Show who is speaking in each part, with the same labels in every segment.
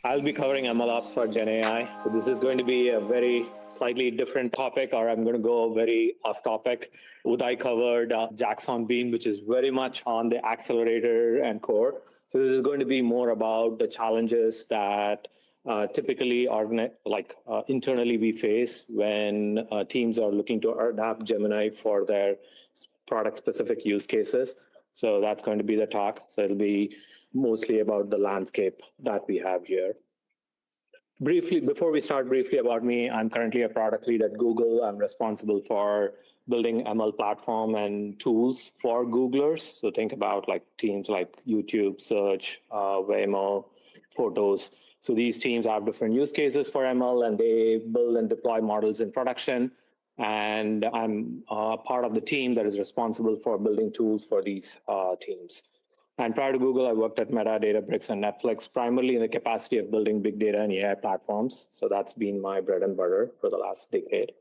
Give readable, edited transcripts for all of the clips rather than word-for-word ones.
Speaker 1: I'll be covering MLOps for GenAI. So this is going to be a very slightly different topic, or I'm going to go very off topic. Uday covered Jackson Beam, which is very much on the accelerator and core. So this is going to be more about the challenges that typically internally we face when teams are looking to adapt Gemini for their product specific use cases. So that's going to be the talk. So it'll be mostly about the landscape that we have here. Briefly, before we start, briefly about me, I'm currently a product lead at Google. I'm responsible for building ML platform and tools for Googlers. So think about like teams like YouTube, Search, Waymo, Photos. So these teams have different use cases for ML, and they build and deploy models in production. And I'm part of the team that is responsible for building tools for these teams. And prior to Google, I worked at Meta, Databricks, and Netflix, primarily in the capacity of building big data and AI platforms. So that's been my bread and butter for the last decade.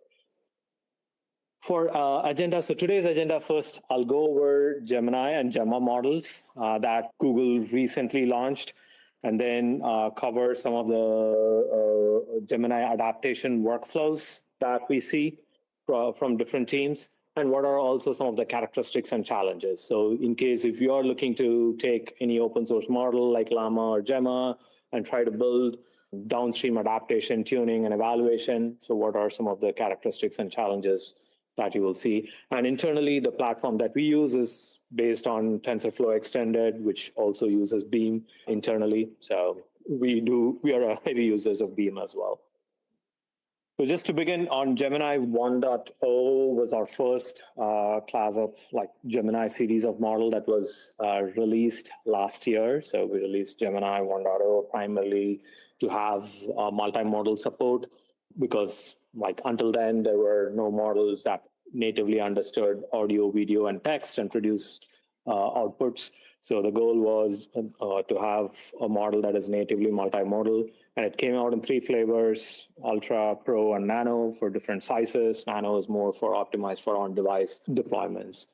Speaker 1: For agenda, so today's agenda, first, I'll go over Gemini and Gemma models that Google recently launched, and then cover some of the Gemini adaptation workflows that we see from different teams, and what are also some of the characteristics and challenges. So in case if you are looking to take any open source model like Llama or Gemma and try to build downstream adaptation, tuning, and evaluation, so what are some of the characteristics and challenges that you will see? And internally, the platform that we use is based on TensorFlow Extended, which also uses Beam internally. So we are heavy users of Beam as well. So just to begin, on Gemini 1.0 was our first class of like Gemini series of model that was released last year. So we released Gemini 1.0 primarily to have multimodal support, because like until then there were no models that natively understood audio, video, and text and produced outputs. So the goal was to have a model that is natively multimodal, and it came out in 3 flavors: Ultra, Pro, and Nano for different sizes. Nano is more for optimized for on-device deployments.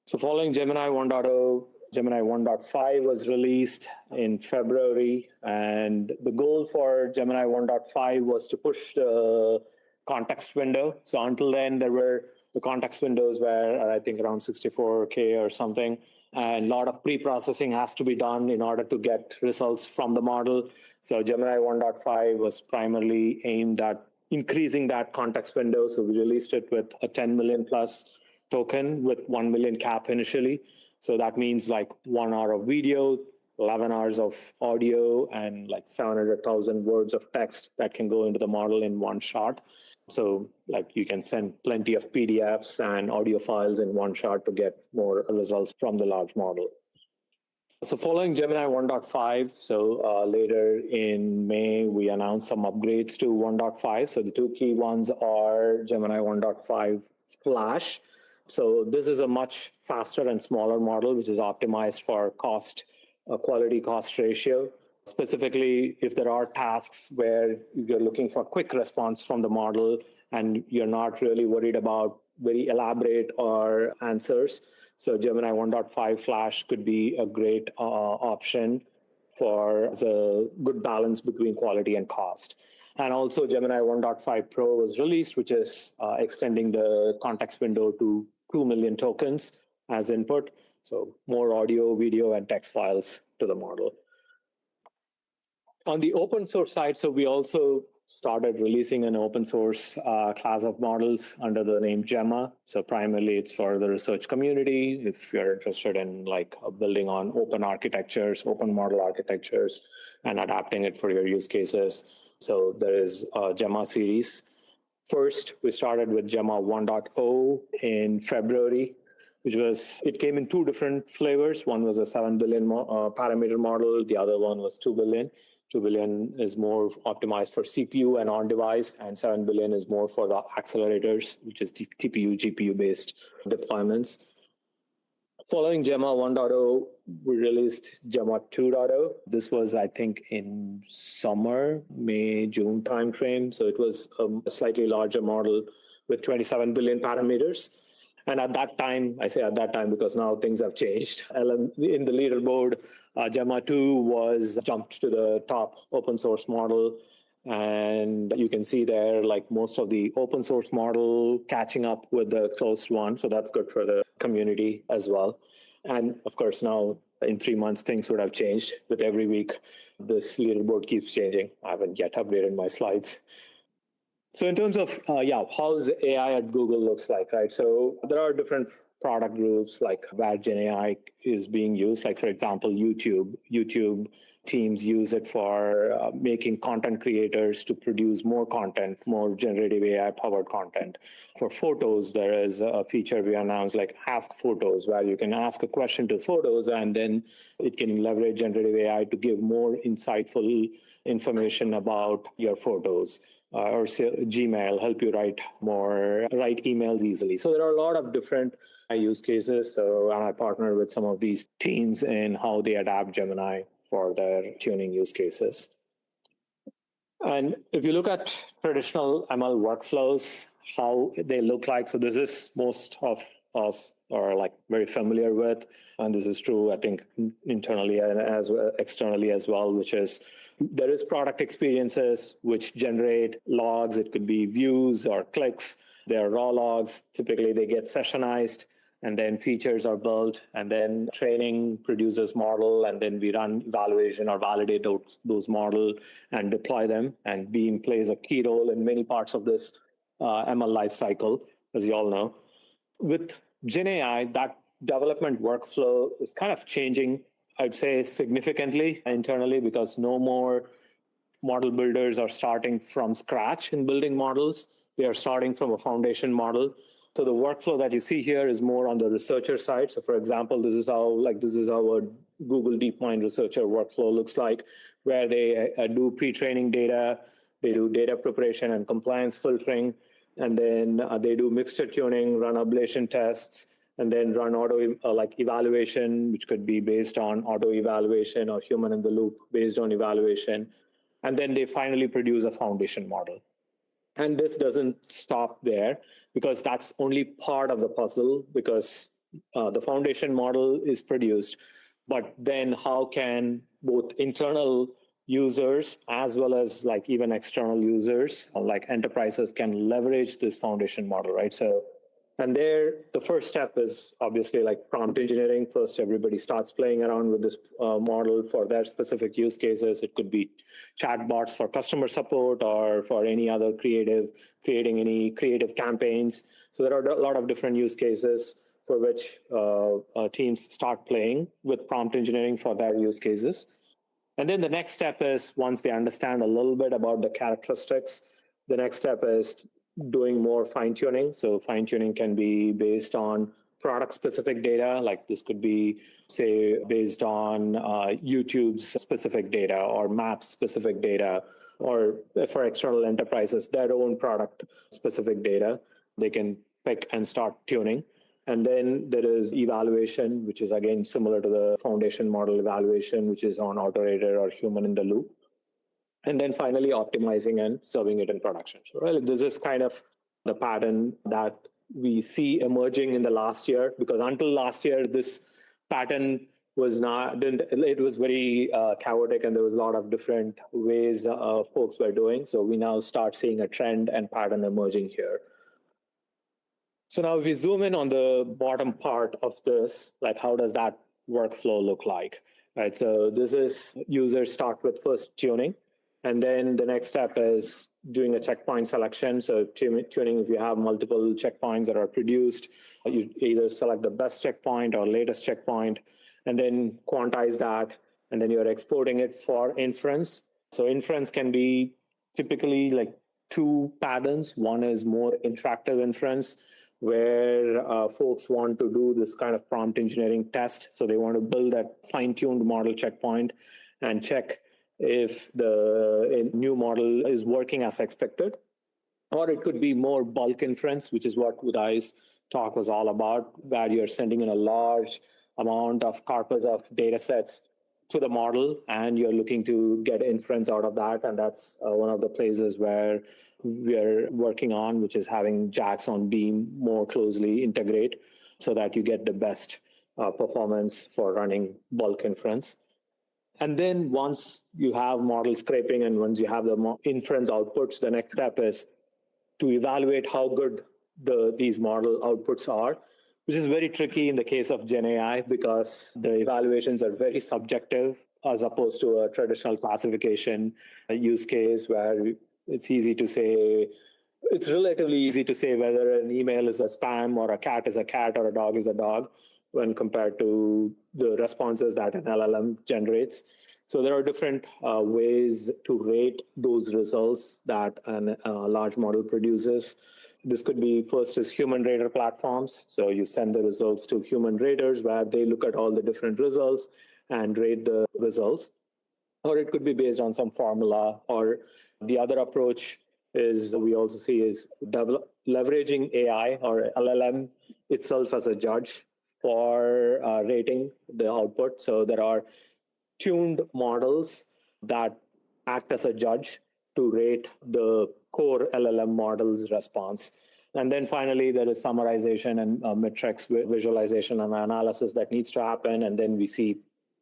Speaker 1: So following Gemini 1.0, Gemini 1.5 was released in February, and the goal for Gemini 1.5 was to push the context window. So until then, there were the context windows were, I think, around 64K or something. And a lot of pre-processing has to be done in order to get results from the model. So Gemini 1.5 was primarily aimed at increasing that context window. So we released it with a 10 million plus token with 1 million cap initially. So that means like 1 hour of video, 11 hours of audio, and like 700,000 words of text that can go into the model in one shot. So like you can send plenty of PDFs and audio files in one shot to get more results from the large model. So following Gemini 1.5, so later in May, we announced some upgrades to 1.5. So the 2 key ones are Gemini 1.5 Flash. So this is a much faster and smaller model, which is optimized for quality cost ratio. Specifically, if there are tasks where you're looking for quick response from the model and you're not really worried about very elaborate or answers, so Gemini 1.5 Flash could be a great option for the good balance between quality and cost. And also Gemini 1.5 Pro was released, which is extending the context window to 2 million tokens as input. So more audio, video, and text files to the model. On the open source side, so we also started releasing an open source class of models under the name Gemma. So primarily it's for the research community. If you're interested in like building on open architectures, open model architectures, and adapting it for your use cases. So there is a Gemma series. First, we started with Gemma 1.0 in February, it came in 2 different flavors. One was a 7 billion parameter model. The other one was 2 billion. 2 billion is more optimized for CPU and on-device, and 7 billion is more for the accelerators, which is TPU, GPU-based deployments. Following Gemma 1.0, we released Gemma 2.0. This was, I think, in summer, May, June timeframe. So it was a slightly larger model with 27 billion parameters. And at that time, I say at that time because now things have changed. In the leaderboard, Gemma 2 was jumped to the top open source model. And you can see there, like most of the open source model catching up with the closed one. So that's good for the community as well. And of course, now in 3 months, things would have changed. With every week, this leaderboard keeps changing. I haven't yet updated my slides. So in terms of, how's AI at Google looks like, right? So there are different product groups like where GenAI is being used. Like, for example, YouTube. YouTube teams use it for making content creators to produce more content, more generative AI powered content. For photos, there is a feature we announced like Ask Photos, where you can ask a question to photos and then it can leverage generative AI to give more insightful information about your photos. Or say Gmail, help you write emails easily. So there are a lot of different use cases. So and I partner with some of these teams in how they adapt Gemini for their tuning use cases. And if you look at traditional ML workflows, how they look like, so this is most of us are like very familiar with, and this is true, I think, internally and as well, externally as well, which is there is product experiences which generate logs. It could be views or clicks. They're raw logs. Typically, they get sessionized, and then features are built, and then training produces model, and then we run evaluation or validate those model and deploy them. And Beam plays a key role in many parts of this ML lifecycle, as you all know. With GenAI, that development workflow is kind of changing, I'd say, significantly internally, because no more model builders are starting from scratch in building models. They are starting from a foundation model. So the workflow that you see here is more on the researcher side. So for example, this is how a Google DeepMind researcher workflow looks like, where they do pre-training data, they do data preparation and compliance filtering, and then they do mixture tuning, run ablation tests, and then run auto evaluation, which could be based on auto evaluation or human in the loop based on evaluation. And then they finally produce a foundation model. And this doesn't stop there, because that's only part of the puzzle, because the foundation model is produced. But then how can both internal users as well as like even external users, like enterprises, can leverage this foundation model, right? So, and there, the first step is obviously like prompt engineering. First, everybody starts playing around with this model for their specific use cases. It could be chatbots for customer support or for any other creating any creative campaigns. So there are a lot of different use cases for which teams start playing with prompt engineering for their use cases. And then the next step is, once they understand a little bit about the characteristics, the next step is doing more fine-tuning. So fine-tuning can be based on product-specific data, like this could be, say, based on YouTube's specific data or Maps-specific data, or for external enterprises, their own product-specific data. They can pick and start tuning. And then there is evaluation, which is again similar to the foundation model evaluation, which is on autorated or human in the loop. And then finally optimizing and serving it in production. So really, this is kind of the pattern that we see emerging in the last year, because until last year, this pattern was it was very chaotic, and there was a lot of different ways folks were doing. So we now start seeing a trend and pattern emerging here. So now if we zoom in on the bottom part of this, like how does that workflow look like, right? So this is users start with first tuning, and then the next step is doing a checkpoint selection. So tuning, if you have multiple checkpoints that are produced, you either select the best checkpoint or latest checkpoint, and then quantize that, and then you're exporting it for inference. So inference can be typically like two patterns. One is more interactive inference, where folks want to do this kind of prompt engineering test. So they want to build that fine-tuned model checkpoint and check if the new model is working as expected. Or it could be more bulk inference, which is what Udai's talk was all about, where you're sending in a large amount of corpus of data sets to the model, and you're looking to get inference out of that. And that's one of the places where we're working on, which is having JAX on Beam more closely integrate so that you get the best performance for running bulk inference. And then once you have model scraping and once you have the inference outputs, the next step is to evaluate how good these model outputs are, which is very tricky in the case of GenAI because the evaluations are very subjective as opposed to a traditional classification use case where it's easy to say, it's relatively easy to say whether an email is a spam or a cat is a cat or a dog is a dog when compared to the responses that an LLM generates. So there are different ways to rate those results that a large model produces. This could be first is human rater platforms. So you send the results to human raters where they look at all the different results and rate the results. Or it could be based on some formula. Or the other approach is we also see is leveraging AI or LLM itself as a judge for rating the output. So there are tuned models that act as a judge to rate the core LLM model's response. And then finally, there is summarization and metrics, visualization and analysis that needs to happen. And then we see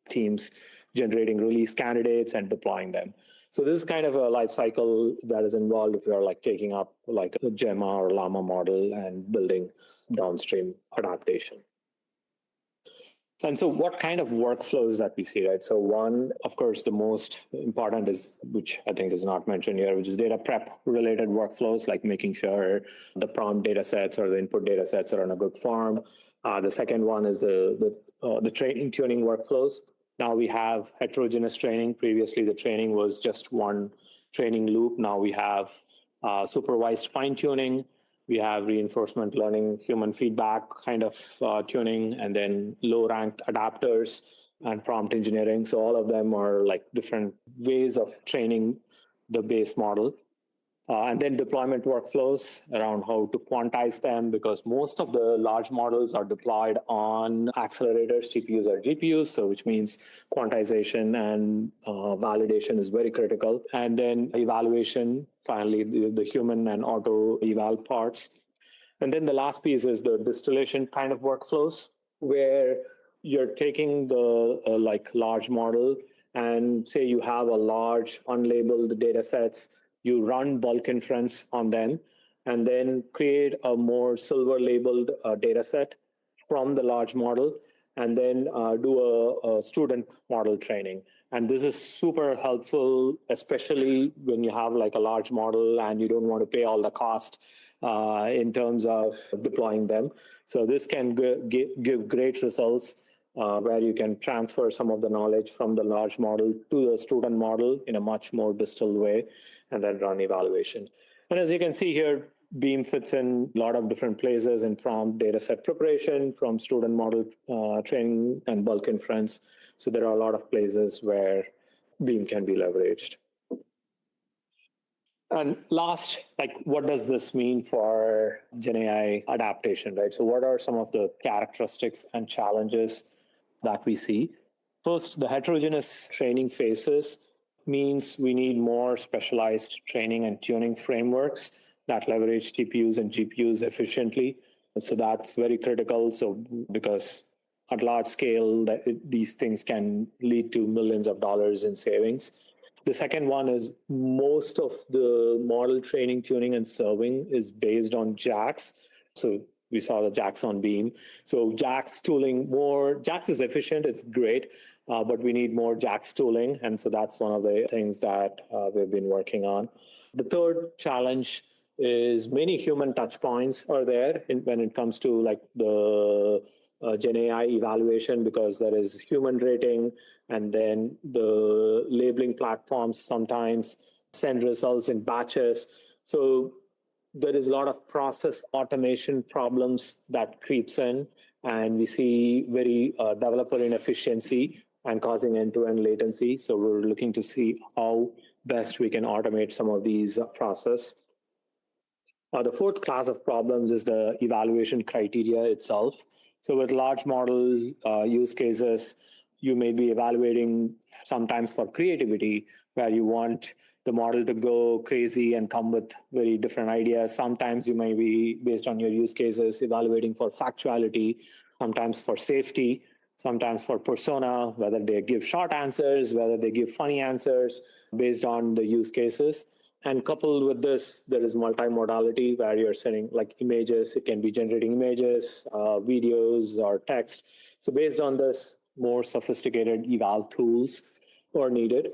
Speaker 1: teams generating release candidates and deploying them. So this is kind of a life cycle that is involved if you're like taking up like a Gemma or Llama model and building downstream adaptation. And so what kind of workflows that we see, right? So one, of course, the most important is, which I think is not mentioned here, which is data prep related workflows, like making sure the prompt data sets or the input data sets are in a good form. The second one is the training tuning workflows. Now we have heterogeneous training. Previously, the training was just one training loop. Now we have supervised fine tuning. We have reinforcement learning, human feedback kind of tuning, and then low-ranked adapters and prompt engineering. So all of them are like different ways of training the base model. And then deployment workflows around how to quantize them, because most of the large models are deployed on accelerators, GPUs or GPUs, so which means quantization and validation is very critical. And then evaluation, finally, the human and auto eval parts. And then the last piece is the distillation kind of workflows, where you're taking the like large model and say you have a large unlabeled data sets, you run bulk inference on them, and then create a more silver labeled data set from the large model, and then do a student model training. And this is super helpful, especially when you have like a large model and you don't want to pay all the cost in terms of deploying them. So this can give great results where you can transfer some of the knowledge from the large model to the student model in a much more distilled way, and then run evaluation. And as you can see here, Beam fits in a lot of different places in from data set preparation, from student model training and bulk inference. So there are a lot of places where Beam can be leveraged. And last, like, what does this mean for GenAI adaptation, right? So what are some of the characteristics and challenges that we see? First, the heterogeneous training phases means we need more specialized training and tuning frameworks that leverage TPUs and GPUs efficiently. So that's very critical. So because at large scale, these things can lead to millions of dollars in savings. The second one is most of the model training, tuning, and serving is based on JAX. So we saw the JAX on Beam. So JAX tooling more, JAX is efficient, it's great, but we need more JAX tooling. And so that's one of the things that we've been working on. The third challenge is many human touch points are there when it comes to like the GenAI evaluation, because there is human rating, and then the labeling platforms sometimes send results in batches. So there is a lot of process automation problems that creeps in, and we see very developer inefficiency and causing end-to-end latency. So we're looking to see how best we can automate some of these processes. The fourth class of problems is the evaluation criteria itself. So with large model use cases, you may be evaluating sometimes for creativity, where you want the model to go crazy and come with very different ideas. Sometimes you may be, based on your use cases, evaluating for factuality, sometimes for safety, sometimes for persona, whether they give short answers, whether they give funny answers based on the use cases. And coupled with this, there is multimodality where you're sending like images. It can be generating images, videos, or text. So based on this, more sophisticated eval tools are needed.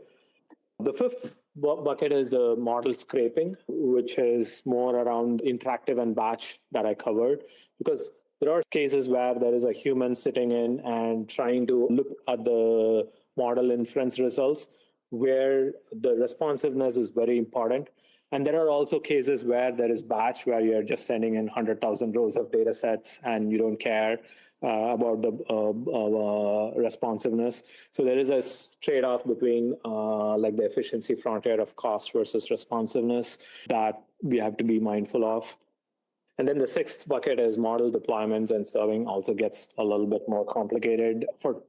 Speaker 1: The fifth bucket is the model scraping, which is more around interactive and batch that I covered, because there are cases where there is a human sitting in and trying to look at the model inference results, where the responsiveness is very important. And there are also cases where there is batch, where you're just sending in 100,000 rows of data sets and you don't care about the responsiveness. So there is a trade-off between like the efficiency frontier of cost versus responsiveness that we have to be mindful of. And then the sixth bucket is model deployments and serving also gets a little bit more complicated for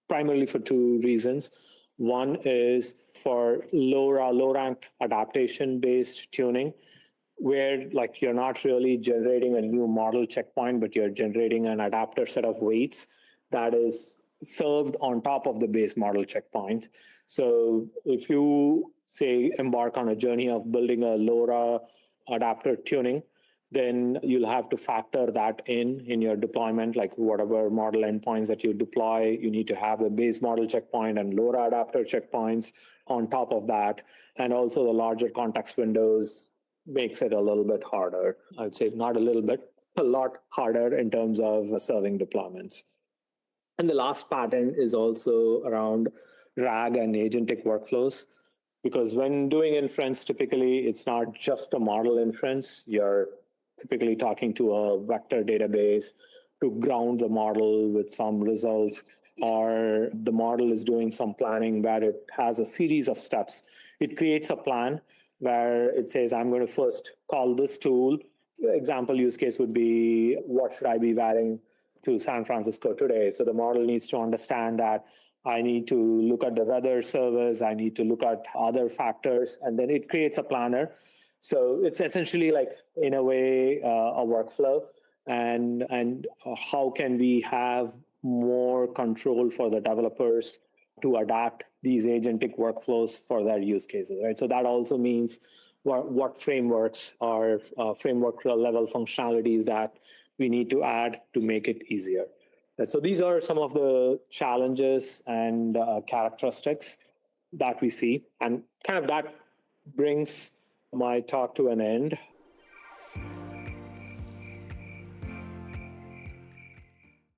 Speaker 1: primarily for two reasons. One is for low ranked adaptation based tuning, where like you're not really generating a new model checkpoint, but you're generating an adapter set of weights that is served on top of the base model checkpoint. So if you say embark on a journey of building a LoRa adapter tuning, then you'll have to factor that in your deployment, like whatever model endpoints that you deploy, you need to have a base model checkpoint and LoRa adapter checkpoints on top of that. And also the larger context windows makes it a little bit harder. I'd say not a little bit, a lot harder in terms of serving deployments. And the last pattern is also around RAG and agentic workflows. Because when doing inference, typically it's not just a model inference. You're typically talking to a vector database to ground the model with some results, or the model is doing some planning where it has a series of steps. It creates a plan where it says, I'm going to first call this tool. Example use case would be, what should I be wearing to San Francisco today? So the model needs to understand that I need to look at the weather service, I need to look at other factors, and then it creates a planner. So it's essentially like, in a way, a workflow. And how can we have more control for the developers to adapt these agentic workflows for their use cases, right? So that also means what frameworks are framework level functionalities that we need to add to make it easier. So these are some of the challenges and characteristics that we see. And kind of that brings my talk to an end.